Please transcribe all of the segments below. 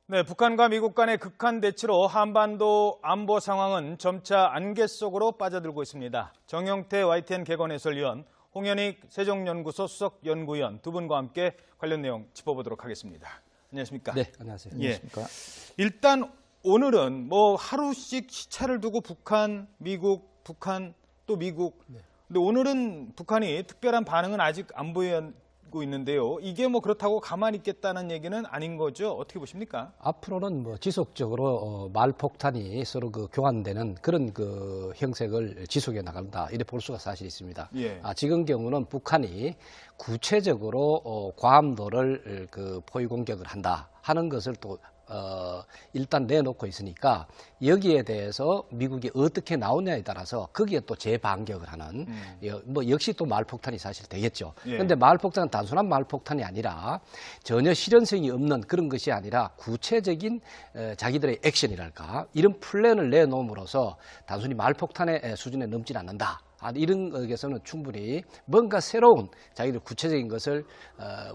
네, 북한과 미국 간의 극한 대치로 한반도 안보 상황은 점차 안개 속으로 빠져들고 있습니다. 정영태 YTN 개건 해설위원, 홍현익 세종연구소 수석연구위원 두 분과 함께 관련 내용 짚어보도록 하겠습니다. 안녕하십니까? 네, 안녕하세요. 안녕하십니까? 일단 오늘은 하루씩 시차를 두고 북한, 미국, 북한, 또 미국. 근데 오늘은 북한이 특별한 반응은 아직 안 보이고 있는데요. 이게 그렇다고 가만히 있겠다는 얘기는 아닌 거죠? 어떻게 보십니까? 앞으로는 지속적으로 말폭탄이 서로 교환되는 그런 형색을 지속해 나간다. 이래 볼 수가 사실 있습니다. 예. 지금 경우는 북한이 구체적으로 괌도를 포위 공격을 한다 하는 것을 또 일단 내놓고 있으니까 여기에 대해서 미국이 어떻게 나오냐에 따라서 거기에 또 재반격을 하는 역시 또 말폭탄이 사실 되겠죠. 그런데 말폭탄은 단순한 말폭탄이 아니라 전혀 실현성이 없는 그런 것이 아니라 구체적인 자기들의 액션이랄까 이런 플랜을 내놓음으로써 단순히 말폭탄의 수준에 넘지는 않는다. 이런 것에서는 충분히 뭔가 새로운 자기들 구체적인 것을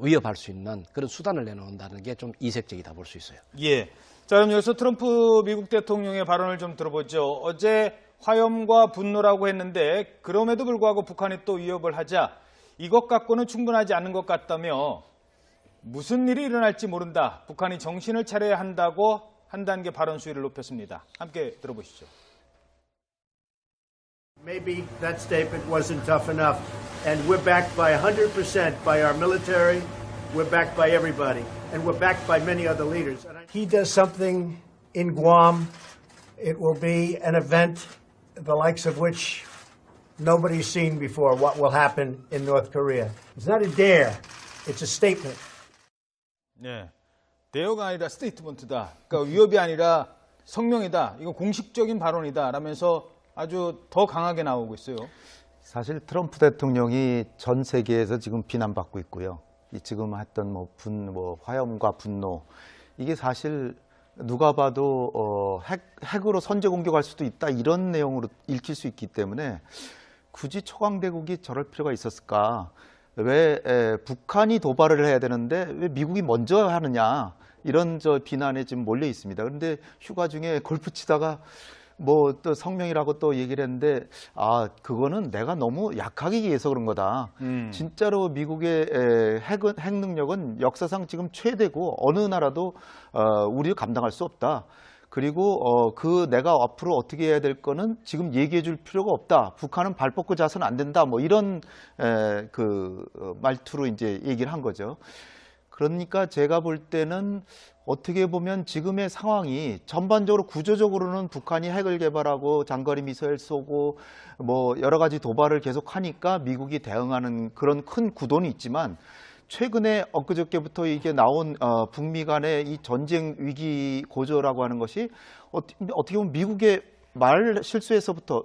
위협할 수 있는 그런 수단을 내놓는다는 게 좀 이색적이다 볼 수 있어요. 예. 자, 그럼 여기서 트럼프 미국 대통령의 발언을 좀 들어보죠. 어제 화염과 분노라고 했는데 그럼에도 불구하고 북한이 또 위협을 하자 이것 갖고는 충분하지 않은 것 같다며 무슨 일이 일어날지 모른다. 북한이 정신을 차려야 한다고 한 단계 발언 수위를 높였습니다. 함께 들어보시죠. Maybe that statement wasn't tough enough, and we're backed by 100% by our military, we're backed by everybody, and we're backed by many other leaders. He does something in Guam, it will be an event the likes of which nobody's seen before, what will happen in North Korea. It's not a dare, it's a statement. 네, 대여가 아니라 스테이트먼트다. 그러니까 위협이 아니라 성명이다. 이거 공식적인 발언이다. 라면서 아주 더 강하게 나오고 있어요. 사실 트럼프 대통령이 전 세계에서 지금 비난받고 있고요. 지금 했던 화염과 분노 이게 사실 누가 봐도 핵으로 선제 공격할 수도 있다 이런 내용으로 읽힐 수 있기 때문에 굳이 초강대국이 저럴 필요가 있었을까? 왜 북한이 도발을 해야 되는데 왜 미국이 먼저 하느냐 이런 비난에 지금 몰려 있습니다. 그런데 휴가 중에 골프 치다가 또 성명이라고 또 얘기를 했는데 그거는 내가 너무 약하게 얘기해서 그런 거다. 진짜로 미국의 핵 능력은 역사상 지금 최대고 어느 나라도 우리를 감당할 수 없다. 그리고 내가 앞으로 어떻게 해야 될 거는 지금 얘기해 줄 필요가 없다. 북한은 발 뻗고 자서는 안 된다. 이런 말투로 이제 얘기를 한 거죠. 그러니까 제가 볼 때는 어떻게 보면 지금의 상황이 전반적으로 구조적으로는 북한이 핵을 개발하고 장거리 미사일 쏘고 여러 가지 도발을 계속 하니까 미국이 대응하는 그런 큰 구도는 있지만 최근에 엊그저께부터 이게 나온 북미 간의 이 전쟁 위기 고조라고 하는 것이 어떻게 보면 미국의 말 실수에서부터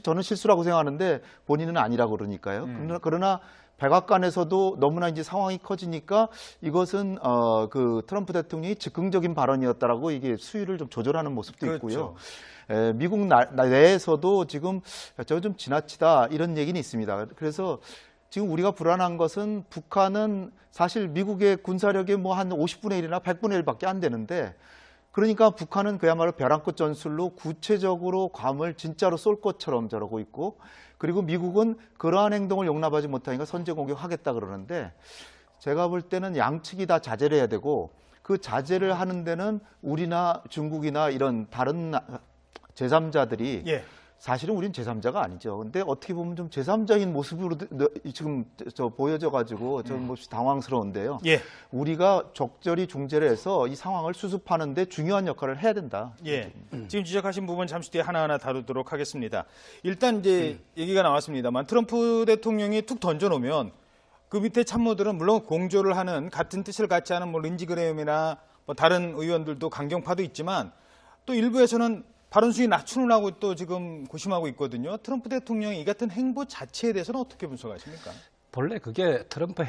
저는 실수라고 생각하는데 본인은 아니라고 그러니까요. 그러나 백악관에서도 너무나 이제 상황이 커지니까 이것은 트럼프 대통령이 즉흥적인 발언이었다라고 이게 수위를 좀 조절하는 모습도 있고요. 그렇죠. 미국 내에서도 지금 저 좀 지나치다 이런 얘기는 있습니다. 그래서 지금 우리가 불안한 것은 북한은 사실 미국의 군사력의 한 50분의 1이나 100분의 1밖에 안 되는데 그러니까 북한은 그야말로 벼랑끝 전술로 구체적으로 괌을 진짜로 쏠 것처럼 저러고 있고 그리고 미국은 그러한 행동을 용납하지 못하니까 선제 공격하겠다 그러는데 제가 볼 때는 양측이 다 자제를 해야 되고 그 자제를 하는 데는 우리나 중국이나 이런 다른 제3자들이 사실은 우린 제3자가 아니죠. 근데 어떻게 보면 좀 제3자인 모습으로 지금 보여져가지고 좀 몹시 당황스러운데요. 우리가 적절히 중재를 해서 이 상황을 수습하는데 중요한 역할을 해야 된다. 지금 지적하신 부분 잠시 뒤에 하나하나 다루도록 하겠습니다. 일단 이제 얘기가 나왔습니다만 트럼프 대통령이 툭 던져놓으면 그 밑에 참모들은 물론 공조를 하는 같은 뜻을 같이 하는 린지 그레엄이나 다른 의원들도 강경파도 있지만 또 일부에서는 발언 수위 낮추느라고 또 지금 고심하고 있거든요. 트럼프 대통령이 이 같은 행보 자체에 대해서는 어떻게 분석하십니까? 본래 그게 트럼프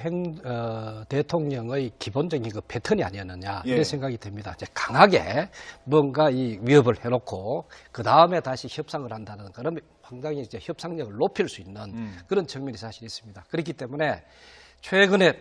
대통령의 기본적인 패턴이 아니었느냐 이런 생각이 듭니다. 이제 강하게 뭔가 이 위협을 해놓고 그 다음에 다시 협상을 한다는 그런 상당히 이제 협상력을 높일 수 있는 그런 측면이 사실 있습니다. 그렇기 때문에 최근에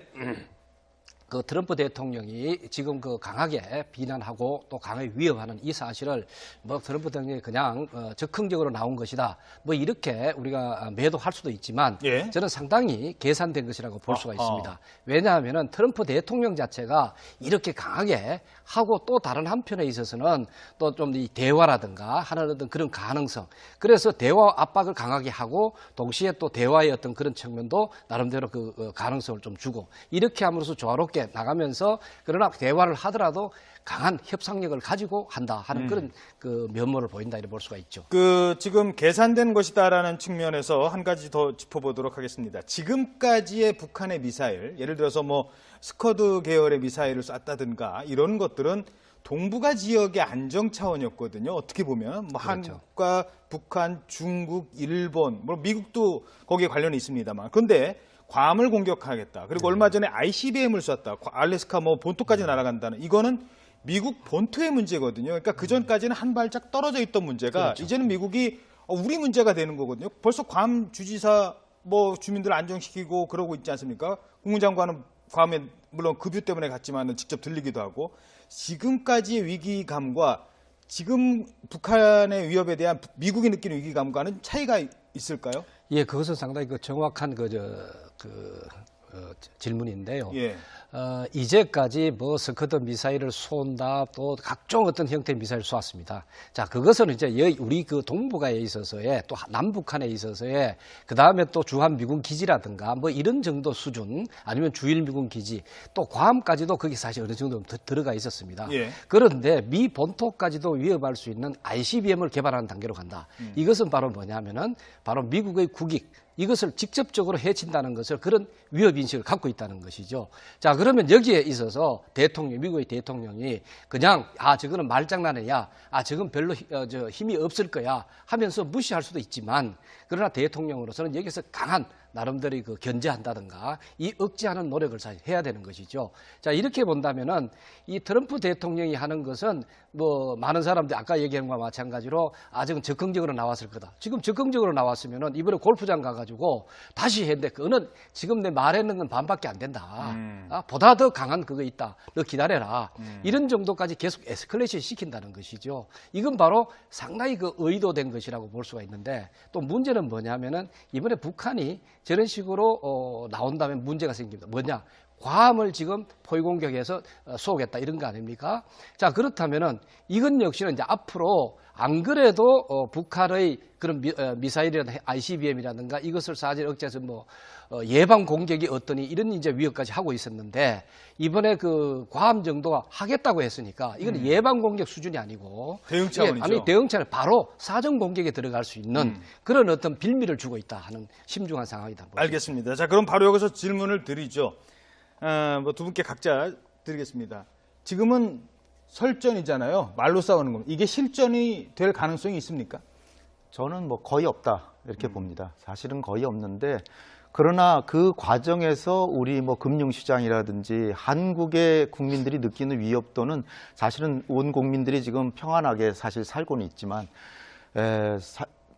그 트럼프 대통령이 지금 그 강하게 비난하고 또 강하게 위협하는 이 사실을 뭐 트럼프 대통령이 그냥 적극적으로 나온 것이다. 뭐 이렇게 우리가 매도할 수도 있지만 예. 저는 상당히 계산된 것이라고 볼 수가 있습니다. 왜냐하면은 트럼프 대통령 자체가 이렇게 강하게 하고 또 다른 한편에 있어서는 또 좀 이 대화라든가 하는 어떤 그런 가능성. 그래서 대화 압박을 강하게 하고 동시에 또 대화의 어떤 그런 측면도 나름대로 그 가능성을 좀 주고 이렇게 함으로써 조화롭게 나가면서 그러나 대화를 하더라도 강한 협상력을 가지고 한다 하는 그런 그 면모를 보인다 이렇게 볼 수가 있죠. 그 지금 계산된 것이다라는 측면에서 한 가지 더 짚어보도록 하겠습니다. 지금까지의 북한의 미사일, 예를 들어서 뭐 스커드 계열의 미사일을 쐈다든가 이런 것들은 동북아 지역의 안정 차원이었거든요. 어떻게 보면 뭐 그렇죠. 한국과 북한, 중국, 일본, 뭐 미국도 거기에 관련이 있습니다만, 그런데 괌을 공격하겠다. 그리고 얼마 전에 ICBM을 쐈다. 알래스카 뭐 본토까지 날아간다는 이거는 미국 본토의 문제거든요. 그러니까 그 전까지는 한 발짝 떨어져 있던 문제가 그렇죠. 이제는 미국이 우리 문제가 되는 거거든요. 벌써 괌 주지사 뭐 주민들 안정시키고 그러고 있지 않습니까? 국무장관은 괌에 물론 급유 때문에 갔지만 직접 들리기도 하고 지금까지의 위기감과 지금 북한의 위협에 대한 미국이 느끼는 위기감과는 차이가 있을까요? 예, 그것은 상당히 그 정확한 질문인데요. 예. 이제까지 뭐 스커드 미사일을 쏜다 또 각종 어떤 형태의 미사일을 쏘았습니다. 자, 그것은 이제 우리 그 동북아에 있어서의 또 남북한에 있어서의 그 다음에 또 주한 미군 기지라든가 뭐 이런 정도 수준 아니면 주일 미군 기지 또 괌까지도 거기 사실 어느 정도 들어가 있었습니다. 예. 그런데 미 본토까지도 위협할 수 있는 ICBM을 개발하는 단계로 간다. 이것은 바로 뭐냐면은 바로 미국의 국익 이것을 직접적으로 해친다는 것을 그런 위협인식을 갖고 있다는 것이죠. 자, 그러면 여기에 있어서 미국의 대통령이 그냥 저거는 말장난이야. 저건 별로 힘이 없을 거야 하면서 무시할 수도 있지만 그러나 대통령으로서는 여기서 강한 나름대로 그 견제한다든가 이 억제하는 노력을 해야 되는 것이죠. 자, 이렇게 본다면은 이 트럼프 대통령이 하는 것은 뭐 많은 사람들이 아까 얘기한 것과 마찬가지로 저건 적극적으로 나왔을 거다. 지금 적극적으로 나왔으면은 이번에 골프장 가가지고 다시 했는데 그거는 지금 내 말했는 건 반밖에 안 된다. 보다 더 강한 그거 있다. 너 기다려라. 이런 정도까지 계속 에스컬레이션 시킨다는 것이죠. 이건 바로 상당히 그 의도된 것이라고 볼 수가 있는데 또 문제는 뭐냐면은 이번에 북한이 저런 식으로 나온다면 문제가 생깁니다. 뭐냐? 괌을 지금 포위 공격해서 쏘겠다 이런 거 아닙니까? 자, 그렇다면은 이건 역시는 이제 앞으로 안 그래도 북한의 그런 미사일이라든가 ICBM이라든가 이것을 사실 억제해서 뭐 예방 공격이 어떠니 이런 이제 위협까지 하고 있었는데 이번에 그 괌 정도가 하겠다고 했으니까 이건 예방 공격 수준이 아니고 대응 차원이죠. 아니 대응 차원 바로 사전 공격에 들어갈 수 있는 그런 어떤 빌미를 주고 있다 하는 심중한 상황이다. 알겠습니다. 자, 그럼 바로 여기서 질문을 드리죠. 뭐 두 분께 각자 드리겠습니다. 지금은 설전이잖아요. 말로 싸우는 겁니다. 이게 실전이 될 가능성이 있습니까? 저는 뭐 거의 없다 이렇게 봅니다. 사실은 거의 없는데 그러나 그 과정에서 우리 뭐 금융시장이라든지 한국의 국민들이 느끼는 위협도는 사실은 온 국민들이 지금 평안하게 사실 살고는 있지만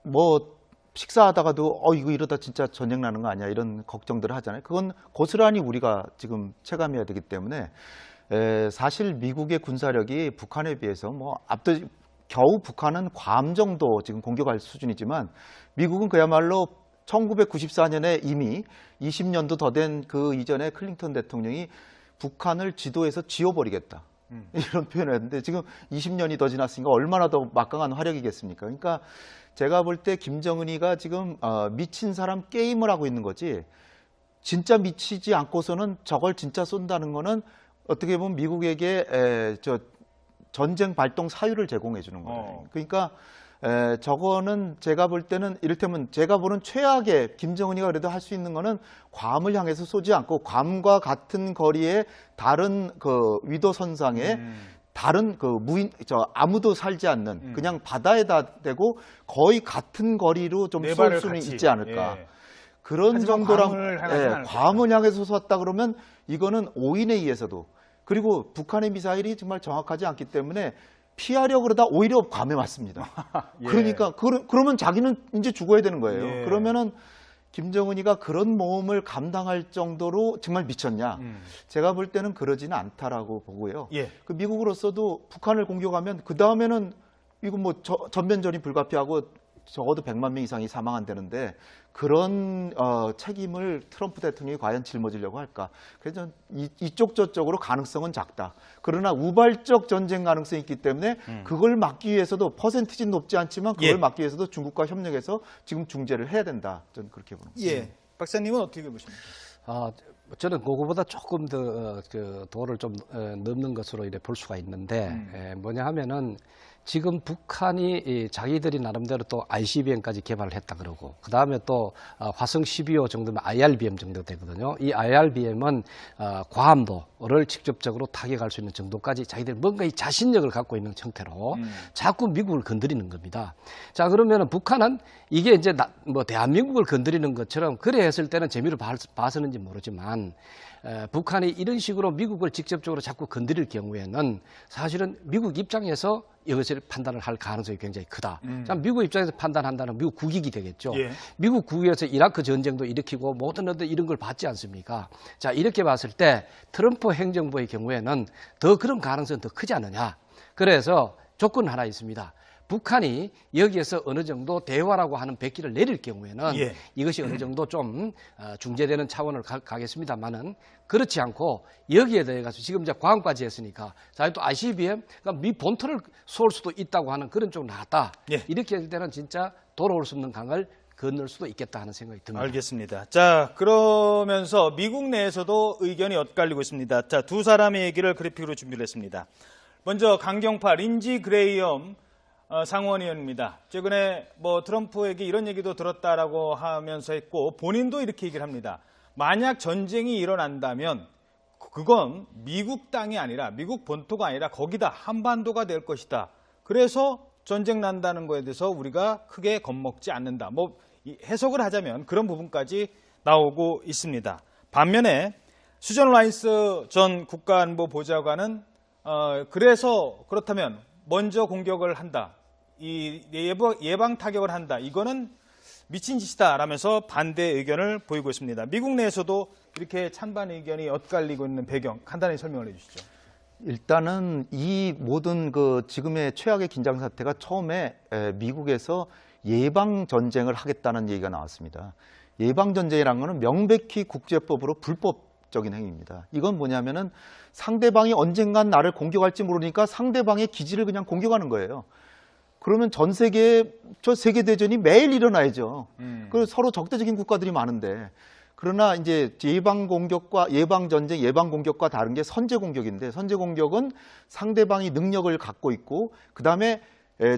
뭐 식사하다가도 이거 이러다 진짜 전쟁 나는 거 아니야 이런 걱정들을 하잖아요. 그건 고스란히 우리가 지금 체감해야 되기 때문에 사실 미국의 군사력이 북한에 비해서 뭐 겨우 북한은 괌 정도 지금 공격할 수준이지만 미국은 그야말로 1994년에 이미 20년도 더 된 그 이전에 클린턴 대통령이 북한을 지도에서 지워버리겠다. 이런 표현을 했는데 지금 20년이 더 지났으니까 얼마나 더 막강한 화력이겠습니까? 그러니까 제가 볼 때 김정은이가 지금 미친 사람 게임을 하고 있는 거지 진짜 미치지 않고서는 저걸 진짜 쏜다는 거는 어떻게 보면 미국에게 전쟁 발동 사유를 제공해 주는 거예요. 그러니까 저거는 제가 볼 때는 이를테면 제가 보는 최악의 김정은이가 그래도 할 수 있는 거는 괌을 향해서 쏘지 않고 괌과 같은 거리에 다른 그 위도선상에 다른 그 아무도 살지 않는 그냥 바다에다 대고 거의 같은 거리로 좀 쏠 수는 있지 않을까. 예. 그런 정도랑 괌을 예, 향해서 쐈다 그러면 이거는 오인에 의해서도 그리고 북한의 미사일이 정말 정확하지 않기 때문에 피하려고 그러다 오히려 괌에 맞습니다. 예. 그러니까 그러면 자기는 이제 죽어야 되는 거예요. 예. 그러면은 김정은이가 그런 모험을 감당할 정도로 정말 미쳤냐? 제가 볼 때는 그러지는 않다라고 보고요. 예. 그 미국으로서도 북한을 공격하면 그 다음에는 이거 뭐 전면전이 불가피하고 적어도 100만 명 이상이 사망한다는데 그런 책임을 트럼프 대통령이 과연 짊어지려고 할까? 그래서 이쪽 저쪽으로 가능성은 작다. 그러나 우발적 전쟁 가능성이 있기 때문에 그걸 막기 위해서도 퍼센티지는 높지 않지만 그걸 예. 막기 위해서도 중국과 협력해서 지금 중재를 해야 된다. 저는 그렇게 봅니다. 예. 박사님은 어떻게 보십니까? 저는 그거보다 조금 더 그 도를 좀 넘는 것으로 이래 볼 수가 있는데 뭐냐 하면은 지금 북한이 자기들이 나름대로 또 ICBM까지 개발을 했다 그러고 그 다음에 또 화성 12호 정도면 IRBM 정도 되거든요. 이 IRBM은 과함도를 직접적으로 타격할 수 있는 정도까지 자기들 뭔가 이 자신력을 갖고 있는 형태로 자꾸 미국을 건드리는 겁니다. 자 그러면은 북한은 이게 이제 뭐 대한민국을 건드리는 것처럼 그래 했을 때는 재미를 봐서는지 모르지만 북한이 이런 식으로 미국을 직접적으로 자꾸 건드릴 경우에는 사실은 미국 입장에서 이것을 판단을 할 가능성이 굉장히 크다. 자, 미국 입장에서 판단한다는 미국 국익이 되겠죠. 예. 미국 국익에서 이라크 전쟁도 일으키고 모든 어떤 이런 걸 받지 않습니까? 자, 이렇게 봤을 때 트럼프 행정부의 경우에는 더 그런 가능성은 더 크지 않느냐. 그래서 조건 하나 있습니다. 북한이 여기에서 어느 정도 대화라고 하는 백기를 내릴 경우에는 예. 이것이 어느 정도 좀 중재되는 차원을 가겠습니다만은 그렇지 않고 여기에 대해서 지금 이제 과학까지 했으니까 자 또 ICBM 그러니까 미 본토를 쏠 수도 있다고 하는 그런 쪽 나왔다. 예. 이렇게 할 때는 진짜 돌아올 수 없는 강을 건널 수도 있겠다 하는 생각이 듭니다. 알겠습니다. 자, 그러면서 미국 내에서도 의견이 엇갈리고 있습니다. 자, 두 사람의 얘기를 그래픽으로 준비를 했습니다. 먼저 강경파 린지 그레이엄 상원의원입니다. 최근에 뭐 트럼프에게 이런 얘기도 들었다라고 하면서 했고 본인도 이렇게 얘기를 합니다. 만약 전쟁이 일어난다면 그건 미국 땅이 아니라 미국 본토가 아니라 거기다 한반도가 될 것이다. 그래서 전쟁 난다는 거에 대해서 우리가 크게 겁먹지 않는다. 뭐 해석을 하자면 그런 부분까지 나오고 있습니다. 반면에 수전 라이스 전 국가안보보좌관은 그래서 그렇다면 먼저 공격을 한다. 이 예방 타격을 한다. 이거는 미친 짓이다라면서 반대 의견을 보이고 있습니다. 미국 내에서도 이렇게 찬반 의견이 엇갈리고 있는 배경 간단히 설명을 해주시죠. 일단은 이 모든 그 지금의 최악의 긴장 사태가 처음에 미국에서 예방 전쟁을 하겠다는 얘기가 나왔습니다. 예방 전쟁이라는 것은 명백히 국제법으로 불법적인 행위입니다. 이건 뭐냐면은 상대방이 언젠간 나를 공격할지 모르니까 상대방의 기지를 그냥 공격하는 거예요. 그러면 전 세계에 저 세계대전이 매일 일어나야죠. 그리고 서로 적대적인 국가들이 많은데. 그러나 이제 예방 공격과 예방 전쟁, 예방 공격과 다른 게 선제 공격인데 선제 공격은 상대방이 능력을 갖고 있고 그다음에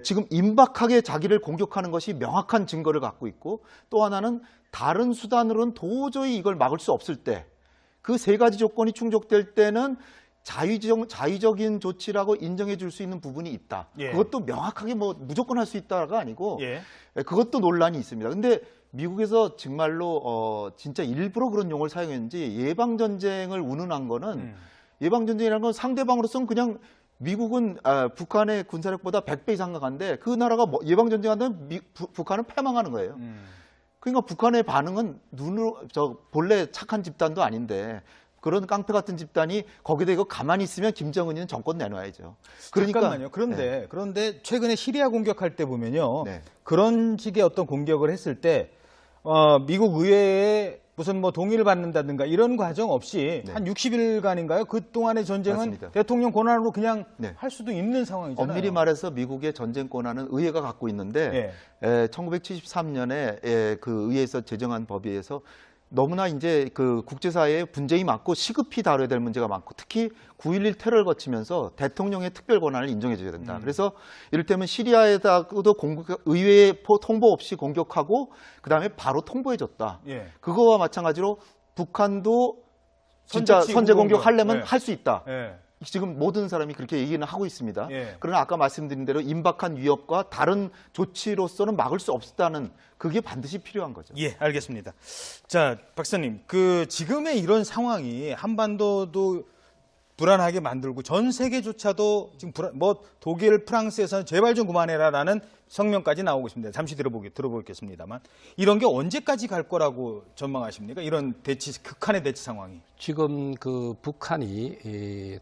지금 임박하게 자기를 공격하는 것이 명확한 증거를 갖고 있고 또 하나는 다른 수단으로는 도저히 이걸 막을 수 없을 때 그 세 가지 조건이 충족될 때는 자의적인 조치라고 인정해 줄 수 있는 부분이 있다. 예. 그것도 명확하게 뭐 무조건 할 수 있다가 아니고 예. 그것도 논란이 있습니다. 근데 미국에서 정말로 진짜 일부러 그런 용어를 사용했는지 예방 전쟁을 운운한 거는 예방 전쟁이라는 건 상대방으로서는 그냥 미국은 북한의 군사력보다 100배 이상 강한데 그 나라가 예방 전쟁하면 북한은 패망하는 거예요. 그러니까 북한의 반응은 본래 착한 집단도 아닌데 그런 깡패 같은 집단이 거기다 이거 가만히 있으면 김정은이는 정권 내놔야죠. 그러니까 잠깐만요. 그런데 최근에 시리아 공격할 때 보면요. 네. 그런 식의 어떤 공격을 했을 때 미국 의회에 무슨 뭐 동의를 받는다든가 이런 과정 없이 네. 한 60일간인가요? 그 동안의 전쟁은 맞습니다. 대통령 권한으로 그냥 네. 할 수도 있는 상황이잖아요. 엄밀히 말해서 미국의 전쟁 권한은 의회가 갖고 있는데 1973년에 그 의회에서 제정한 법에 의해서 너무나 이제 그 국제사회에 분쟁이 많고 시급히 다뤄야 될 문제가 많고 특히 9.11 테러를 거치면서 대통령의 특별 권한을 인정해 줘야 된다. 그래서 이를테면 시리아에다가도 의회 통보 없이 공격하고 그다음에 바로 통보해 줬다. 예. 그거와 마찬가지로 북한도 진짜 선제 공격하려면 할 수 있다. 예. 지금 모든 사람이 그렇게 얘기는 하고 있습니다. 예. 그러나 아까 말씀드린 대로 임박한 위협과 다른 조치로서는 막을 수 없다는 그게 반드시 필요한 거죠. 예, 알겠습니다. 자, 박사님, 지금의 이런 상황이 한반도도 불안하게 만들고 전 세계조차도 지금 독일, 프랑스에서는 제발 좀 그만해라라는 성명까지 나오고 있습니다. 잠시 들어보겠습니다만 이런 게 언제까지 갈 거라고 전망하십니까? 이런 극한의 대치 상황이. 지금 그 북한이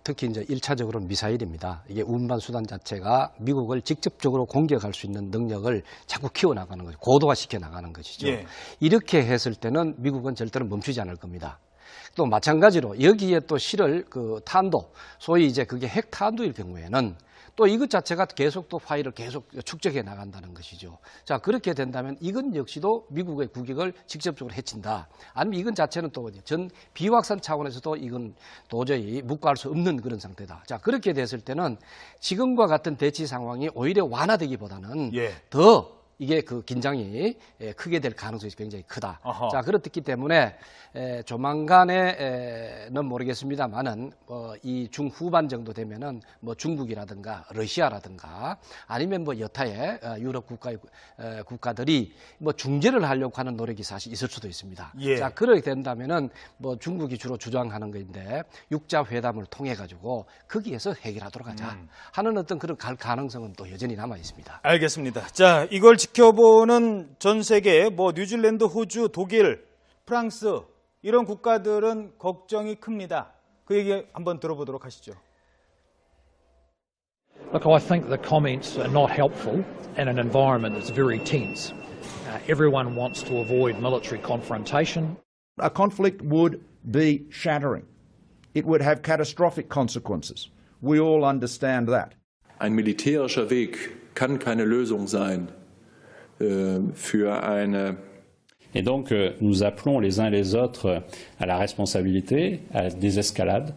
특히 이제 1차적으로는 미사일입니다. 이게 운반 수단 자체가 미국을 직접적으로 공격할 수 있는 능력을 자꾸 키워나가는 거죠. 고도화시켜 나가는 것이죠. 예. 이렇게 했을 때는 미국은 절대로 멈추지 않을 겁니다. 또 마찬가지로 여기에 또 실을 그 탄도, 소위 이제 그게 핵 탄도일 경우에는 또 이것 자체가 계속 또 파일을 계속 축적해 나간다는 것이죠. 자, 그렇게 된다면 이건 역시도 미국의 국익을 직접적으로 해친다. 아니면 이건 자체는 또 전 비확산 차원에서도 이건 도저히 묵과할 수 없는 그런 상태다. 자, 그렇게 됐을 때는 지금과 같은 대치 상황이 오히려 완화되기보다는 예. 더 이게 그 긴장이 크게 될 가능성이 굉장히 크다. 아하. 자, 그렇기 때문에 조만간에는 모르겠습니다만은 이 중후반 정도 되면은 뭐 중국이라든가 러시아라든가 아니면 뭐 여타의 유럽 국가들이 뭐 중재를 하려고 하는 노력이 사실 있을 수도 있습니다. 예. 자, 그렇게 된다면은 뭐 중국이 주로 주장하는 것인데 육자 회담을 통해 가지고 거기에서 해결하도록 하자 하는 어떤 그런 가능성은 또 여전히 남아 있습니다. 알겠습니다. 자, 이걸 지켜보는 전 세계 뉴질랜드, 호주, 독일, 프랑스 이런 국가들은 걱정이 큽니다. 그 얘기 한번 들어보도록 하시죠. Look, I think the comments are not helpful in an environment that's very tense. Everyone wants to avoid military confrontation. A conflict would be shattering. It would have catastrophic consequences. We all understand that. Ein militärischer Weg kann keine Lösung sein für eine. Et donc, nous appelons les uns et les autres à la responsabilité, à la désescalade.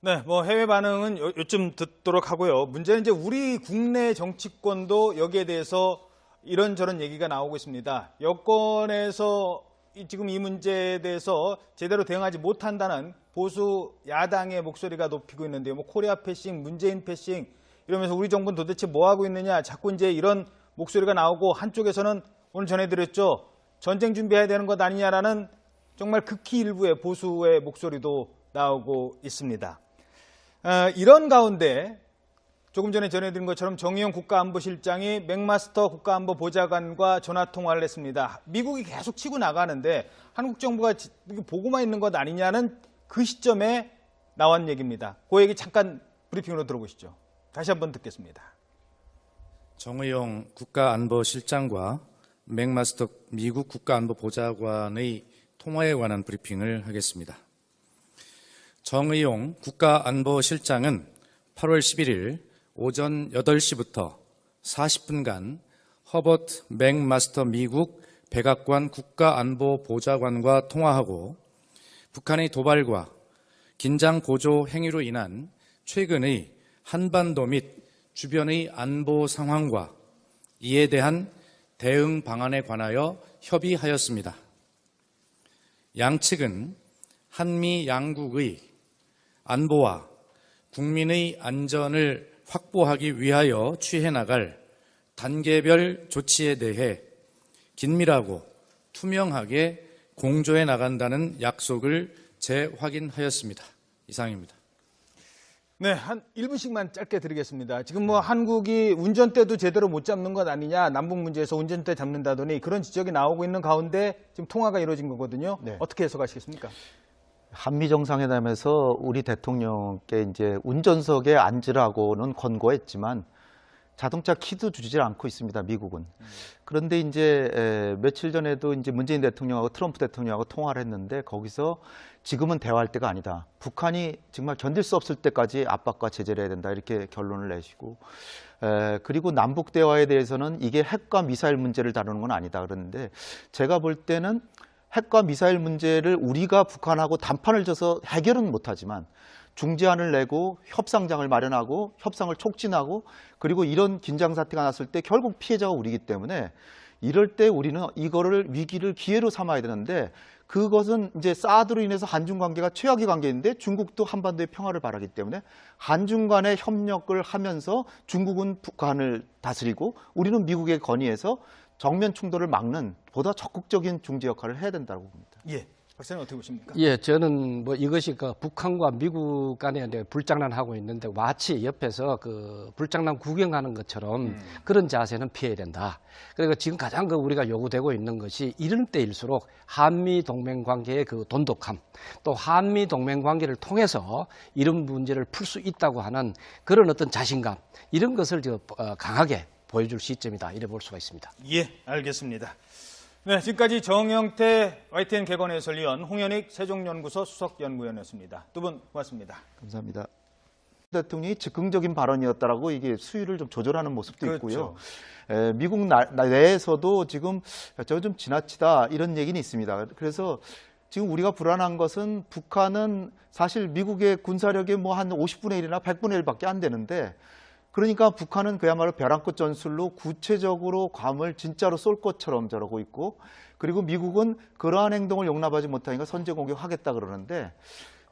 네, 해외 반응은 요즘 듣도록 하고요. 문제는 이제 우리 국내 정치권도 여기에 대해서 이런저런 얘기가 나오고 있습니다. 여권에서 지금 이 문제에 대해서 제대로 대응하지 못한다는 보수 야당의 목소리가 높이고 있는데요. 코리아 패싱, 문재인 패싱 이러면서 우리 정부는 도대체 뭐 하고 있느냐. 자꾸 이제 이런 목소리가 나오고 한쪽에서는 오늘 전해드렸죠. 전쟁 준비해야 되는 것 아니냐라는 정말 극히 일부의 보수의 목소리도 나오고 있습니다. 이런 가운데 조금 전에 전해드린 것처럼 정의용 국가안보실장이 맥마스터 국가안보보좌관과 전화통화를 했습니다. 미국이 계속 치고 나가는데 한국 정부가 보고만 있는 것 아니냐는 그 시점에 나온 얘기입니다. 그 얘기 잠깐 브리핑으로 들어보시죠. 다시 한번 듣겠습니다. 정의용 국가안보실장과 맥마스터 미국 국가안보보좌관의 통화에 관한 브리핑을 하겠습니다. 정의용 국가안보실장은 8월 11일 오전 8시부터 40분간 허버트 맥마스터 미국 백악관 국가안보보좌관과 통화하고 북한의 도발과 긴장 고조 행위로 인한 최근의 한반도 및 주변의 안보 상황과 이에 대한 대응 방안에 관하여 협의하였습니다. 양측은 한미 양국의 안보와 국민의 안전을 확보하기 위하여 취해 나갈 단계별 조치에 대해 긴밀하고 투명하게 공조해 나간다는 약속을 재확인하였습니다. 이상입니다. 네, 한 1분씩만 짧게 드리겠습니다. 지금 한국이 운전대도 제대로 못 잡는 것 아니냐, 남북 문제에서 운전대 잡는다더니 그런 지적이 나오고 있는 가운데 지금 통화가 이루어진 거거든요. 네. 어떻게 해석하시겠습니까? 한미 정상회담에서 우리 대통령께 이제 운전석에 앉으라고는 권고했지만 자동차 키도 주지 않고 있습니다, 미국은. 그런데 이제 며칠 전에도 이제 문재인 대통령하고 트럼프 대통령하고 통화를 했는데 거기서 지금은 대화할 때가 아니다. 북한이 정말 견딜 수 없을 때까지 압박과 제재를 해야 된다. 이렇게 결론을 내시고. 그리고 남북 대화에 대해서는 이게 핵과 미사일 문제를 다루는 건 아니다. 그러는데 제가 볼 때는 핵과 미사일 문제를 우리가 북한하고 단판을 져서 해결은 못하지만 중재안을 내고 협상장을 마련하고 협상을 촉진하고 그리고 이런 긴장 사태가 났을 때 결국 피해자가 우리이기 때문에 이럴 때 우리는 이거를 위기를 기회로 삼아야 되는데 그것은 이제 사드로 인해서 한중 관계가 최악의 관계인데 중국도 한반도의 평화를 바라기 때문에 한중 간의 협력을 하면서 중국은 북한을 다스리고 우리는 미국의 건의에서 정면 충돌을 막는 보다 적극적인 중재 역할을 해야 된다고 봅니다. 예. 박사님 어떻게 보십니까? 예, 저는 뭐 이것이 그 북한과 미국 간에 이제 불장난하고 있는데 마치 옆에서 그 불장난 구경하는 것처럼 그런 자세는 피해야 된다. 그리고 지금 가장 그 우리가 요구되고 있는 것이 이런 때일수록 한미 동맹 관계의 그 돈독함, 또 한미 동맹 관계를 통해서 이런 문제를 풀 수 있다고 하는 그런 어떤 자신감, 이런 것을 강하게 보여줄 시점이다, 이래 볼 수가 있습니다. 예, 알겠습니다. 네, 지금까지 정영태 YTN 개건 해설위원, 홍현익 세종연구소 수석연구위원이었습니다. 두 분 고맙습니다. 감사합니다. 대통령이 즉흥적인 발언이었다라고 이게 수위를 좀 조절하는 모습도 그렇죠. 있고요. 미국 내에서도 지금 저 좀 지나치다 이런 얘기는 있습니다. 그래서 지금 우리가 불안한 것은 북한은 사실 미국의 군사력의 뭐 한 50분의 1이나 100분의 1밖에 안 되는데, 그러니까 북한은 그야말로 벼랑끝 전술로 구체적으로 괌을 진짜로 쏠 것처럼 저러고 있고, 그리고 미국은 그러한 행동을 용납하지 못하니까 선제 공격하겠다 그러는데,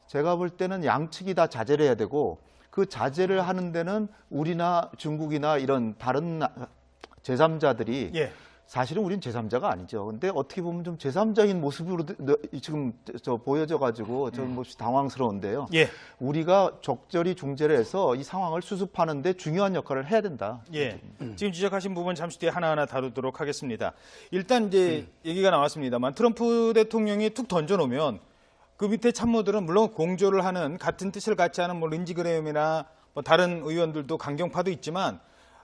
제가 볼 때는 양측이 다 자제를 해야 되고, 그 자제를 하는 데는 우리나 중국이나 이런 다른 제3자들이 예. 사실은 우린 제3자가 아니죠. 근데 어떻게 보면 좀 제3자인 모습으로 지금 보여져가지고 좀 몹시 당황스러운데요. 예. 우리가 적절히 중재를 해서 이 상황을 수습하는데 중요한 역할을 해야 된다. 예. 지금 지적하신 부분 잠시 뒤에 하나하나 다루도록 하겠습니다. 일단 이제 얘기가 나왔습니다만 트럼프 대통령이 툭 던져놓으면 그 밑에 참모들은 물론 공조를 하는 같은 뜻을 같이 하는 뭐 린지 그레엄이나 뭐 다른 의원들도 강경파도 있지만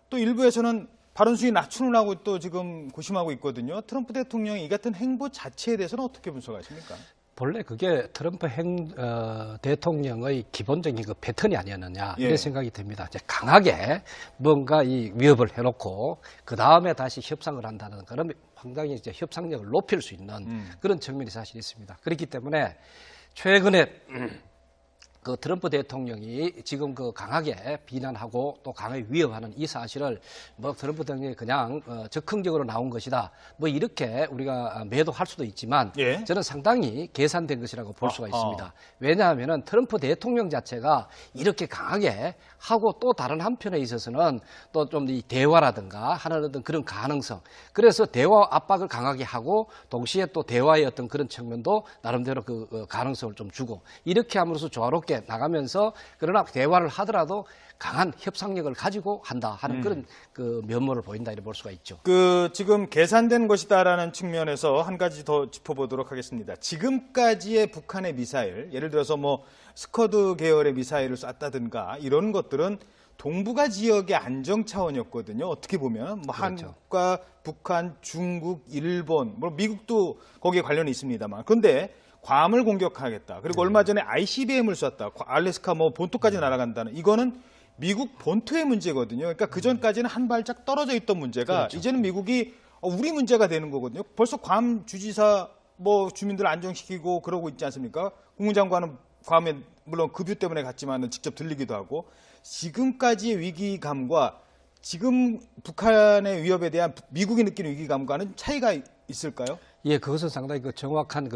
또 일부에서는 발언 수위 낮추느라고 또 지금 고심하고 있거든요. 트럼프 대통령이 이 같은 행보 자체에 대해서는 어떻게 분석하십니까? 본래 그게 트럼프 대통령의 기본적인 그 패턴이 아니었느냐, 예. 이런 생각이 듭니다. 이제 강하게 뭔가 이 위협을 해놓고 그 다음에 다시 협상을 한다는 그런 상당히 이제 협상력을 높일 수 있는 그런 측면이 사실 있습니다. 그렇기 때문에 최근에 그 트럼프 대통령이 지금 그 강하게 비난하고 또 강하게 위협하는 이 사실을 뭐 트럼프 대통령이 그냥 적극적으로 나온 것이다, 뭐 이렇게 우리가 매도할 수도 있지만 예. 저는 상당히 계산된 것이라고 볼 수가 있습니다. 왜냐하면은 트럼프 대통령 자체가 이렇게 강하게 하고 또 다른 한편에 있어서는 또 좀 이 대화라든가 하는 어떤 그런 가능성, 그래서 대화 압박을 강하게 하고 동시에 또 대화의 어떤 그런 측면도 나름대로 그 가능성을 좀 주고 이렇게 함으로써 조화롭게 나가면서, 그러나 대화를 하더라도 강한 협상력을 가지고 한다 하는 그런 그 면모를 보인다 이렇게 볼 수가 있죠. 그 지금 계산된 것이다라는 측면에서 한 가지 더 짚어보도록 하겠습니다. 지금까지의 북한의 미사일, 예를 들어서 뭐 스커드 계열의 미사일을 쐈다든가 이런 것들은 동북아 지역의 안정 차원이었거든요. 어떻게 보면 뭐 그렇죠. 한국과 북한, 중국, 일본, 뭐 미국도 거기에 관련이 있습니다만, 그런데 괌을 공격하겠다. 그리고 얼마 전에 ICBM을 쐈다. 알래스카 뭐 본토까지 날아간다는, 이거는 미국 본토의 문제거든요. 그러니까 그 전까지는 한 발짝 떨어져 있던 문제가 그렇죠. 이제는 미국이 우리 문제가 되는 거거든요. 벌써 괌 주지사 뭐 주민들 안정시키고 그러고 있지 않습니까? 국무장관은 괌에 물론 급유 때문에 갔지만 직접 들리기도 하고, 지금까지의 위기감과 지금 북한의 위협에 대한 미국이 느끼는 위기감과는 차이가 있을까요? 예, 그것은 상당히 그 정확한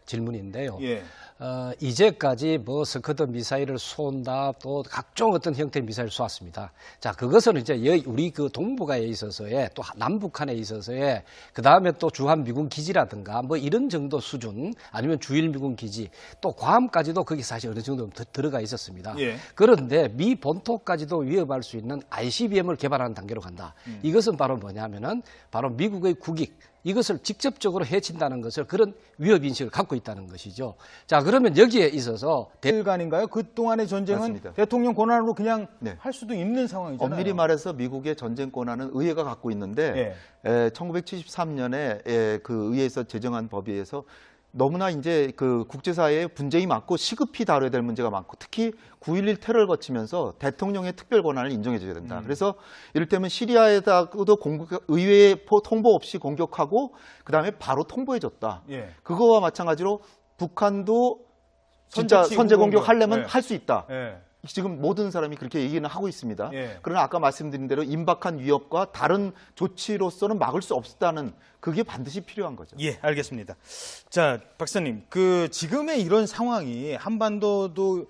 질문인데요. 예. 이제까지 뭐 스커드 미사일을 쏜다, 또 각종 어떤 형태의 미사일을 쏘았습니다. 자, 그것은 이제 우리 그 동북아에 있어서의, 또 남북한에 있어서의, 그 다음에 또 주한 미군 기지라든가 뭐 이런 정도 수준, 아니면 주일 미군 기지, 또 괌까지도 거기 사실 어느 정도 들어가 있었습니다. 예. 그런데 미 본토까지도 위협할 수 있는 ICBM을 개발하는 단계로 간다. 이것은 바로 뭐냐면은 바로 미국의 국익, 이것을 직접적으로 해친다는 것을, 그런 위협인식을 갖고 있다는 것이죠. 자, 그러면 여기에 있어서 일간인가요? 그동안의 전쟁은 맞습니다. 대통령 권한으로 그냥 네. 할 수도 있는 상황이잖아요. 엄밀히 말해서 미국의 전쟁 권한은 의회가 갖고 있는데 1973년에 그 의회에서 제정한 법에 의해서 너무나 이제 그 국제사회의 분쟁이 많고 시급히 다뤄야 될 문제가 많고, 특히 9.11 테러를 거치면서 대통령의 특별 권한을 인정해줘야 된다. 그래서 이를테면 시리아에다가도 의회 통보 없이 공격하고 그 다음에 바로 통보해줬다. 예. 그거와 마찬가지로 북한도 진짜 선제 공격하려면 할 수 있다. 예. 지금 모든 사람이 그렇게 얘기는 하고 있습니다. 예. 그러나 아까 말씀드린 대로 임박한 위협과 다른 조치로서는 막을 수 없다는, 그게 반드시 필요한 거죠. 예, 알겠습니다. 자, 박사님, 그 지금의 이런 상황이 한반도도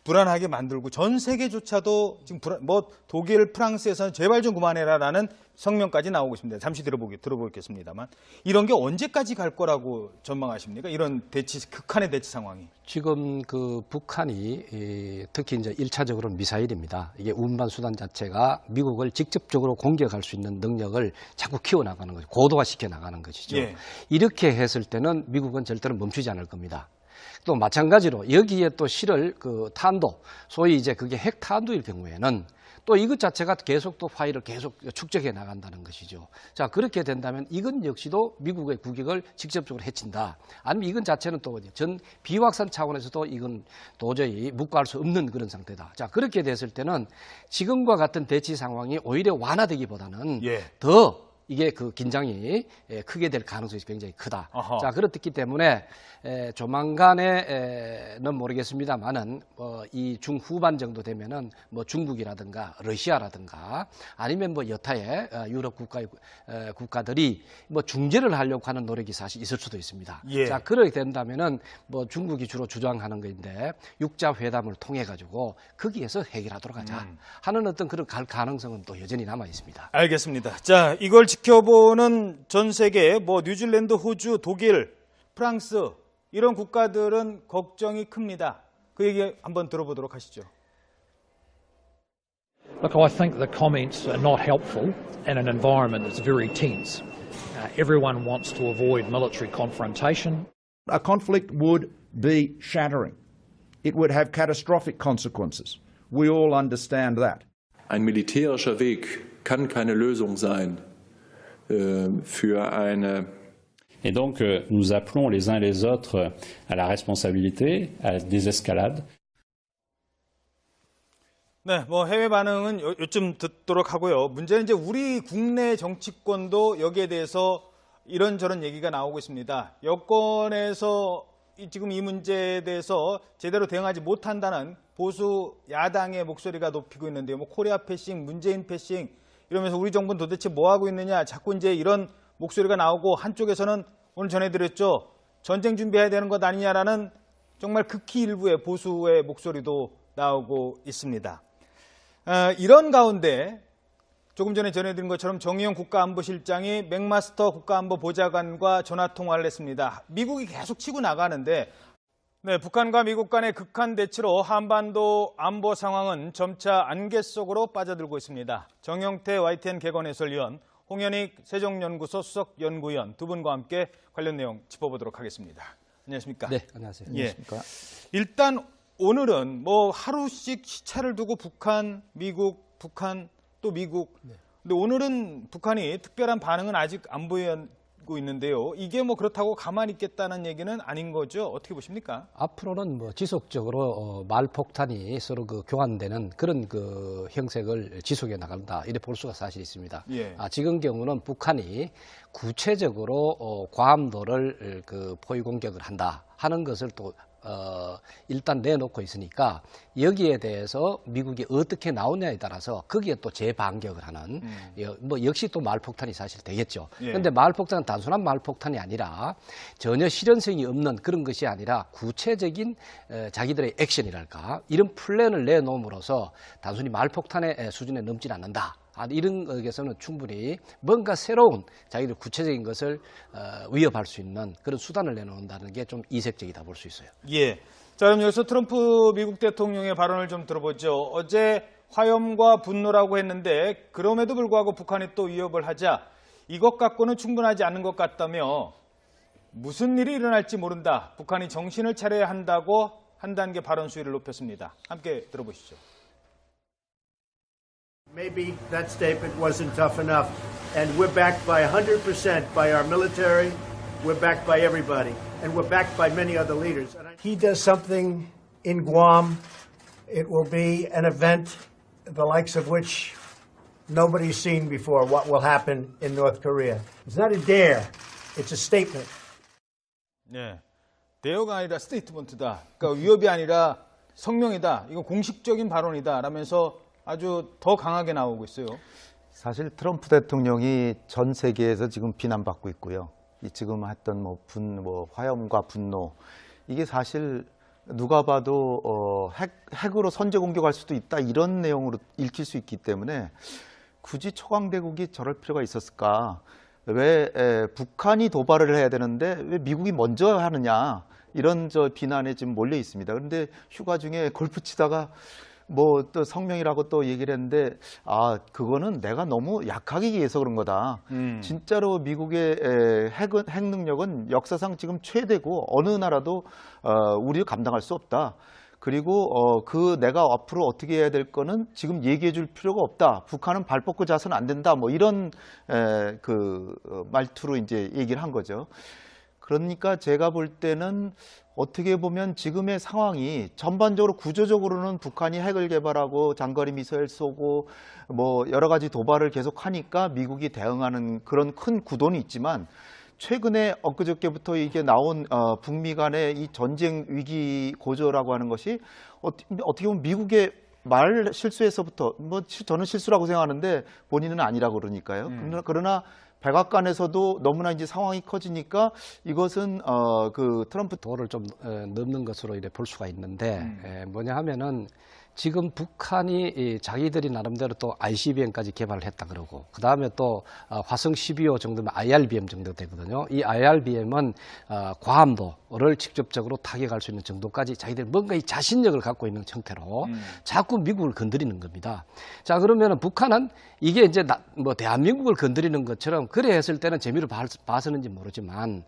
불안하게 만들고 전 세계조차도 지금 독일, 프랑스에서는 제발 좀 그만해라라는 성명까지 나오고 있습니다. 잠시 들어보겠습니다만 이런 게 언제까지 갈 거라고 전망하십니까? 이런 극한의 대치 상황이. 지금 그 북한이 특히 이제 1차적으로는 미사일입니다. 이게 운반 수단 자체가 미국을 직접적으로 공격할 수 있는 능력을 자꾸 키워나가는 거죠. 고도화시켜 나가는 것이죠. 예. 이렇게 했을 때는 미국은 절대로 멈추지 않을 겁니다. 또 마찬가지로 여기에 또 실을 그 탄도, 소위 이제 그게 핵 탄도일 경우에는 또 이것 자체가 계속 또 파일을 계속 축적해 나간다는 것이죠. 자, 그렇게 된다면 이건 역시도 미국의 국익을 직접적으로 해친다. 아니면 이건 자체는 또 전 비확산 차원에서도 이건 도저히 묵과할 수 없는 그런 상태다. 자, 그렇게 됐을 때는 지금과 같은 대치 상황이 오히려 완화되기보다는 더 이게 그 긴장이 크게 될 가능성이 굉장히 크다. 아하. 자, 그렇기 때문에 조만간에는 모르겠습니다만은 이 중후반 정도 되면은 뭐 중국이라든가 러시아라든가 아니면 뭐 여타의 유럽 국가들이 뭐 중재를 하려고 하는 노력이 사실 있을 수도 있습니다. 예. 자, 그렇게 된다면은 뭐 중국이 주로 주장하는 것인데 육자 회담을 통해 가지고 거기에서 해결하도록 하자 하는 어떤 그런 가능성은 또 여전히 남아 있습니다. 알겠습니다. 자, 이걸 지켜보는 전 세계 뭐 뉴질랜드, 호주, 독일, 프랑스 이런 국가들은 걱정이 큽니다. 그 얘기 한번 들어보도록 하시죠. Look, I think the comments are not helpful in an environment that's very tense. Everyone wants to avoid military confrontation. A conflict would be shattering. It would have catastrophic consequences. We all understand that. Ein militärischer Weg kann keine Lösung sein für eine. Et donc, nous appelons les uns les autres à la responsabilité, à la désescalade. 네, 뭐 해외 반응은 요쯤 듣도록 하고요. 문제는 이제 우리 국내 정치권도 여기에 대해서 이런저런 얘기가 나오고 있습니다. 여권에서 지금 이 문제에 대해서 제대로 대응하지 못한다는 보수 야당의 목소리가 높이고 있는데요. 뭐 코리아 패싱, 문재인 패싱 이러면서 우리 정부는 도대체 뭐 하고 있느냐, 자꾸 이제 이런 목소리가 나오고 한쪽에서는 오늘 전해드렸죠. 전쟁 준비해야 되는 것 아니냐라는 정말 극히 일부의 보수의 목소리도 나오고 있습니다. 이런 가운데 조금 전에 전해드린 것처럼 정의용 국가안보실장이 맥마스터 국가안보보좌관과 전화통화를 했습니다. 미국이 계속 치고 나가는데 네, 북한과 미국 간의 극한 대치로 한반도 안보 상황은 점차 안개 속으로 빠져들고 있습니다. 정영태 YTN 개건 해설위원, 홍현익 세종연구소 수석연구위원 두 분과 함께 관련 내용 짚어보도록 하겠습니다. 안녕하십니까? 네, 안녕하세요. 안녕하십니까? 일단 오늘은 뭐 하루씩 시차를 두고 북한, 미국, 북한, 또 미국. 근데 오늘은 북한이 특별한 반응은 아직 안 보이고 있는데요. 이게 뭐 그렇다고 가만히 있겠다는 얘기는 아닌 거죠? 어떻게 보십니까? 앞으로는 뭐 지속적으로 말폭탄이 서로 그 교환되는 그런 그 형색을 지속해 나간다. 이래 볼 수가 사실 있습니다. 예. 지금 경우는 북한이 구체적으로 괌도를 그 포위 공격을 한다 하는 것을 또 일단 내놓고 있으니까 여기에 대해서 미국이 어떻게 나오냐에 따라서 거기에 또 재반격을 하는 뭐 역시 또 말폭탄이 사실 되겠죠. 그런데 말폭탄은 단순한 말폭탄이 아니라 전혀 실현성이 없는 그런 것이 아니라 구체적인 자기들의 액션이랄까 이런 플랜을 내놓음으로써 단순히 말폭탄의 수준에 넘지는 않는다. 이런 것에서는 충분히 뭔가 새로운 자기들 구체적인 것을 위협할 수 있는 그런 수단을 내놓는다는 게 좀 이색적이다 볼 수 있어요. 예. 자, 그럼 여기서 트럼프 미국 대통령의 발언을 좀 들어보죠. 어제 화염과 분노라고 했는데 그럼에도 불구하고 북한이 또 위협을 하자 이것 갖고는 충분하지 않은 것 같다며 무슨 일이 일어날지 모른다. 북한이 정신을 차려야 한다고 한 단계 발언 수위를 높였습니다. 함께 들어보시죠. Maybe that statement wasn't tough enough. And we're backed by 100% by our military. We're backed by everybody. And we're backed by many other leaders. He does something in Guam. It will be an event the likes of which nobody's seen before, what will happen in North Korea. It's not a dare. It's a statement. 네. 대여가 아니라 스테이트먼트다. 그러니까 위협이 아니라 성명이다. 이건 공식적인 발언이다. 라면서 아주 더 강하게 나오고 있어요. 사실 트럼프 대통령이 전 세계에서 지금 비난받고 있고요. 지금 했던 화염과 분노 이게 사실 누가 봐도 핵으로 선제 공격할 수도 있다 이런 내용으로 읽힐 수 있기 때문에 굳이 초강대국이 저럴 필요가 있었을까? 왜 북한이 도발을 해야 되는데 왜 미국이 먼저 하느냐? 이런 비난에 지금 몰려 있습니다. 그런데 휴가 중에 골프 치다가 뭐 또 성명이라고 또 얘기를 했는데 그거는 내가 너무 약하게 얘기해서 그런 거다. 진짜로 미국의 핵 능력은 역사상 지금 최대고 어느 나라도 우리가 감당할 수 없다. 그리고 내가 앞으로 어떻게 해야 될 거는 지금 얘기해 줄 필요가 없다. 북한은 발 뻗고 자서는 안 된다. 뭐 이런 말투로 이제 얘기를 한 거죠. 그러니까 제가 볼 때는 어떻게 보면 지금의 상황이 전반적으로 구조적으로는 북한이 핵을 개발하고 장거리 미사일 쏘고 뭐 여러 가지 도발을 계속 하니까 미국이 대응하는 그런 큰 구도는 있지만 최근에 엊그저께부터 이게 나온 북미 간의 이 전쟁 위기 고조라고 하는 것이 어떻게 보면 미국의 말 실수에서부터 뭐 저는 실수라고 생각하는데 본인은 아니라고 그러니까요. 그러나 백악관에서도 너무나 이제 상황이 커지니까 이것은 그 트럼프 도를 좀 넘는 것으로 이래 볼 수가 있는데 뭐냐 하면은 지금 북한이 자기들이 나름대로 또 ICBM까지 개발을 했다 그러고 그 다음에 또 화성 12호 정도면 IRBM 정도 되거든요. 이 IRBM은 괌도를 직접적으로 타격할 수 있는 정도까지 자기들 뭔가 이 자신력을 갖고 있는 형태로 자꾸 미국을 건드리는 겁니다. 자 그러면은 북한은 이게 이제 뭐 대한민국을 건드리는 것처럼 그래 했을 때는 재미를 봐서는지 모르지만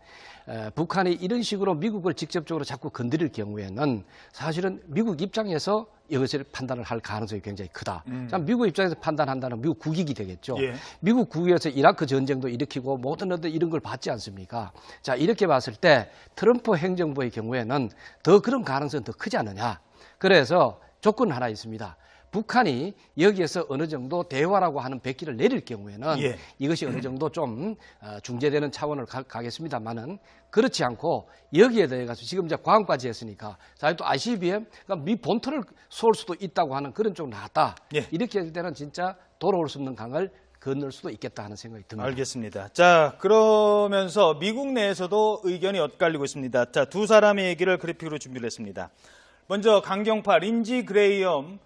북한이 이런 식으로 미국을 직접적으로 자꾸 건드릴 경우에는 사실은 미국 입장에서 이것을 판단을 할 가능성이 굉장히 크다. 자, 미국 입장에서 판단한다는 미국 국익이 되겠죠. 예. 미국 국익에서 이라크 전쟁도 일으키고 모든 이런 걸 받지 않습니까? 자, 이렇게 봤을 때 트럼프 행정부의 경우에는 더 그런 가능성은 더 크지 않느냐. 그래서 조건 하나 있습니다. 북한이 여기에서 어느 정도 대화라고 하는 백기를 내릴 경우에는 예. 이것이 어느 정도 좀 중재되는 차원을 가겠습니다만은 그렇지 않고 여기에 대해 가지고 지금 이제 괌까지 했으니까 자 또 ICBM 그러니까 미 본토를 쏠 수도 있다고 하는 그런 쪽으로 나왔다. 예. 이렇게 할 때는 진짜 돌아올 수 없는 강을 건널 수도 있겠다 하는 생각이 듭니다. 알겠습니다. 자, 그러면서 미국 내에서도 의견이 엇갈리고 있습니다. 자, 두 사람의 얘기를 그래픽으로 준비를 했습니다. 먼저 강경파 린지 그레이엄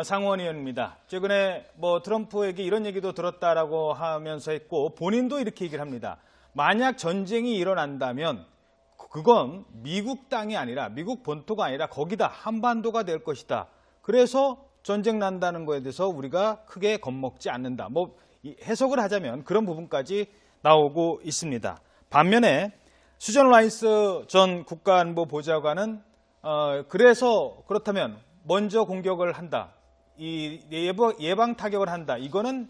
상원의원입니다. 최근에 뭐 트럼프에게 이런 얘기도 들었다라고 하면서 했고 본인도 이렇게 얘기를 합니다. 만약 전쟁이 일어난다면 그건 미국 땅이 아니라 미국 본토가 아니라 거기다 한반도가 될 것이다. 그래서 전쟁 난다는 거에 대해서 우리가 크게 겁먹지 않는다. 뭐 해석을 하자면 그런 부분까지 나오고 있습니다. 반면에 수전 라이스 전 국가안보보좌관은 그래서 그렇다면 먼저 공격을 한다. 이 예방 타격을 한다. 이거는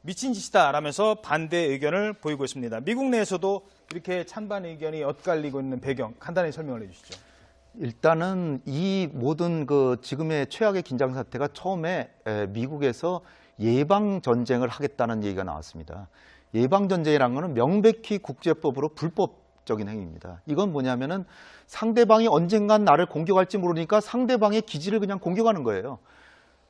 미친 짓이다라면서 반대 의견을 보이고 있습니다. 미국 내에서도 이렇게 찬반 의견이 엇갈리고 있는 배경 간단히 설명을 해주시죠. 일단은 이 모든 그 지금의 최악의 긴장 사태가 처음에 미국에서 예방 전쟁을 하겠다는 얘기가 나왔습니다. 예방 전쟁이라는 것은 명백히 국제법으로 불법적인 행위입니다. 이건 뭐냐면은 상대방이 언젠간 나를 공격할지 모르니까 상대방의 기지를 그냥 공격하는 거예요.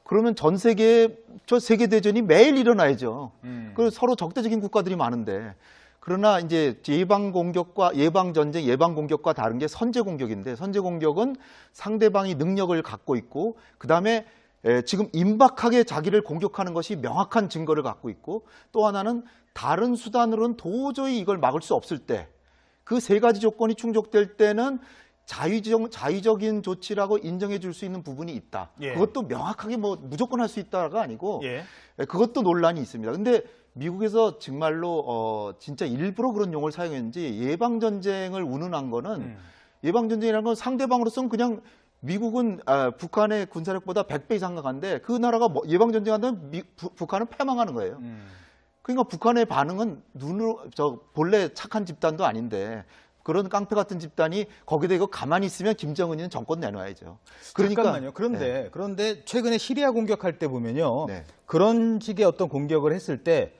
그러면 전 세계에 저 세계대전이 매일 일어나야죠. 그 서로 적대적인 국가들이 많은데. 그러나 이제 예방 공격과 예방 전쟁, 예방 공격과 다른 게 선제 공격인데 선제 공격은 상대방이 능력을 갖고 있고 그다음에 지금 임박하게 자기를 공격하는 것이 명확한 증거를 갖고 있고 또 하나는 다른 수단으로는 도저히 이걸 막을 수 없을 때 그 세 가지 조건이 충족될 때는 자의적인 조치라고 인정해 줄 수 있는 부분이 있다. 예. 그것도 명확하게 뭐 무조건 할 수 있다가 아니고 예. 그것도 논란이 있습니다. 근데 미국에서 정말로 진짜 일부러 그런 용어를 사용했는지 예방전쟁을 운운한 거는 예방전쟁이라는 건 상대방으로서는 그냥 미국은 북한의 군사력보다 100배 이상 강한데 그 나라가 예방전쟁한다면 북한은 패망하는 거예요. 그러니까 북한의 반응은 본래 착한 집단도 아닌데 그런 깡패 같은 집단이 거기다 이거 가만히 있으면 김정은이는 정권 내놔야죠. 그러니까, 잠깐만요. 그런데 최근에 시리아 공격할 때 보면요. 네. 그런 식의 어떤 공격을 했을 때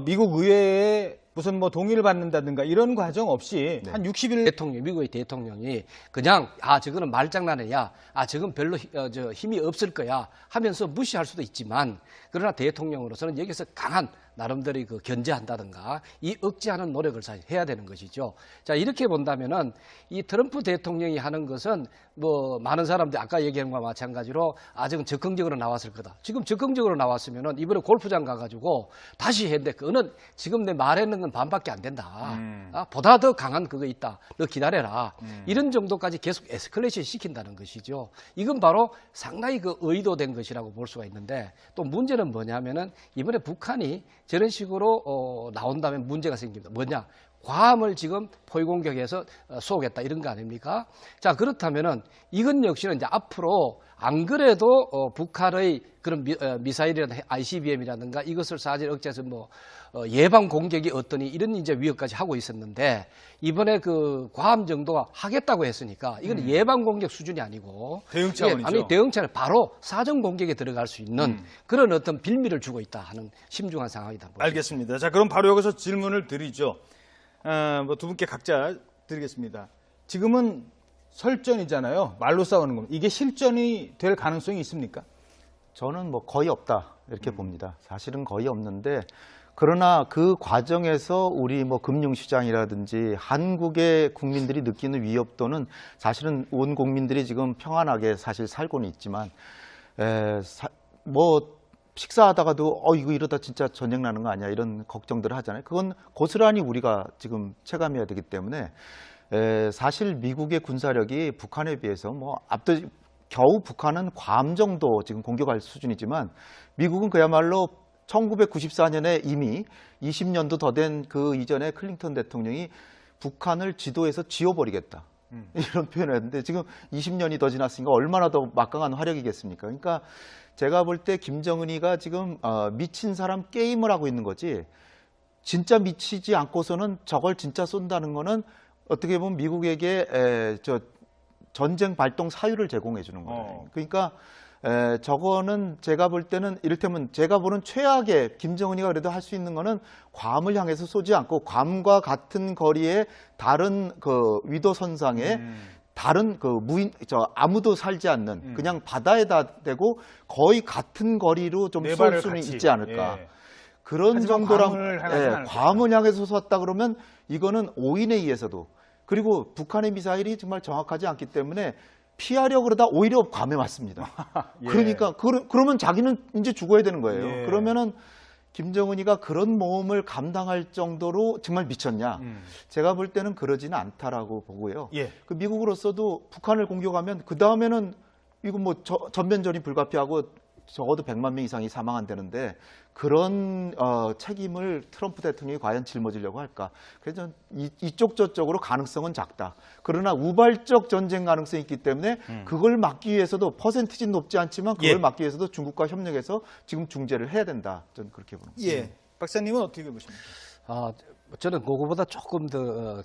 미국 의회에 무슨 뭐 동의를 받는다든가 이런 과정 없이 한 60일 미국의 대통령이 그냥 저거는 말장난이야. 저건 별로 힘이 없을 거야 하면서 무시할 수도 있지만 그러나 대통령으로서는 여기서 강한 나름대로 그 견제한다든가 이 억제하는 노력을 사실 해야 되는 것이죠. 자, 이렇게 본다면은 이 트럼프 대통령이 하는 것은 뭐 많은 사람들이 아까 얘기한 것과 마찬가지로 아직은 적극적으로 나왔을 거다. 지금 적극적으로 나왔으면은 이번에 골프장 가가지고 다시 했는데 그거는 지금 내 말했는 건 반밖에 안 된다. 보다 더 강한 그거 있다. 너 기다려라. 이런 정도까지 계속 에스컬레이션 시킨다는 것이죠. 이건 바로 상당히 그 의도된 것이라고 볼 수가 있는데 또 문제는 뭐냐면은 이번에 북한이 저런 식으로 나온다면 문제가 생깁니다. 뭐냐? 괌을 지금 포위 공격해서 쏘겠다 이런 거 아닙니까? 자, 그렇다면은 이건 역시는 이제 앞으로 안 그래도 북한의 그런 미사일이라든가 ICBM이라든가 이것을 사실 억제해서 뭐 예방 공격이 어떠니 이런 이제 위협까지 하고 있었는데 이번에 그 괌 정도가 하겠다고 했으니까 이건 예방 공격 수준이 아니고 대응 차원이죠. 아니 대응 차원 바로 사전 공격에 들어갈 수 있는 그런 어떤 빌미를 주고 있다 하는 심중한 상황이다. 알겠습니다. 자, 그럼 바로 여기서 질문을 드리죠. 뭐 두 분께 각자 드리겠습니다. 지금은 설전이잖아요. 말로 싸우는 겁니다. 이게 실전이 될 가능성이 있습니까? 저는 뭐 거의 없다 이렇게 봅니다. 사실은 거의 없는데 그러나 그 과정에서 우리 뭐 금융시장이라든지 한국의 국민들이 느끼는 위협도는 사실은 온 국민들이 지금 평안하게 사실 살고는 있지만 뭐 식사하다가도 이거 이러다 진짜 전쟁 나는 거 아니야 이런 걱정들을 하잖아요. 그건 고스란히 우리가 지금 체감해야 되기 때문에 사실 미국의 군사력이 북한에 비해서 뭐 겨우 북한은 괌 정도 지금 공격할 수준이지만 미국은 그야말로 1994년에 이미 20년도 더 된 그 이전에 클린턴 대통령이 북한을 지도에서 지워버리겠다. 이런 표현을 했는데 지금 20년이 더 지났으니까 얼마나 더 막강한 화력이겠습니까? 그러니까 제가 볼 때 김정은이가 지금 미친 사람 게임을 하고 있는 거지 진짜 미치지 않고서는 저걸 진짜 쏜다는 거는 어떻게 보면 미국에게 전쟁 발동 사유를 제공해 주는 거예요. 그러니까 저거는 제가 볼 때는 이를테면 제가 보는 최악의 김정은이가 그래도 할 수 있는 거는 괌을 향해서 쏘지 않고 괌과 같은 거리에 다른 그 위도선상에 다른 그 아무도 살지 않는 그냥 바다에다 대고 거의 같은 거리로 좀 쏠 수는 있지 않을까. 예. 그런 정도랑 괌을 괌을 향해서 쐈다 그러면 이거는 오인에 의해서도 그리고 북한의 미사일이 정말 정확하지 않기 때문에 피하려고 그러다 오히려 괌에 왔습니다. 예. 그러니까 그러면 자기는 이제 죽어야 되는 거예요. 예. 그러면은 김정은이가 그런 모험을 감당할 정도로 정말 미쳤냐? 제가 볼 때는 그러지는 않다라고 보고요. 예. 그 미국으로서도 북한을 공격하면 그 다음에는 이거 뭐 전면전이 불가피하고 적어도 100만 명 이상이 사망한다는데 그런 책임을 트럼프 대통령이 과연 짊어지려고 할까? 그래서 이쪽 저쪽으로 가능성은 작다. 그러나 우발적 전쟁 가능성이 있기 때문에 그걸 막기 위해서도 퍼센티지는 높지 않지만 그걸 예. 막기 위해서도 중국과 협력해서 지금 중재를 해야 된다. 저는 그렇게 봅니다. 예. 박사님은 어떻게 보십니까? 저는 그거보다 조금 더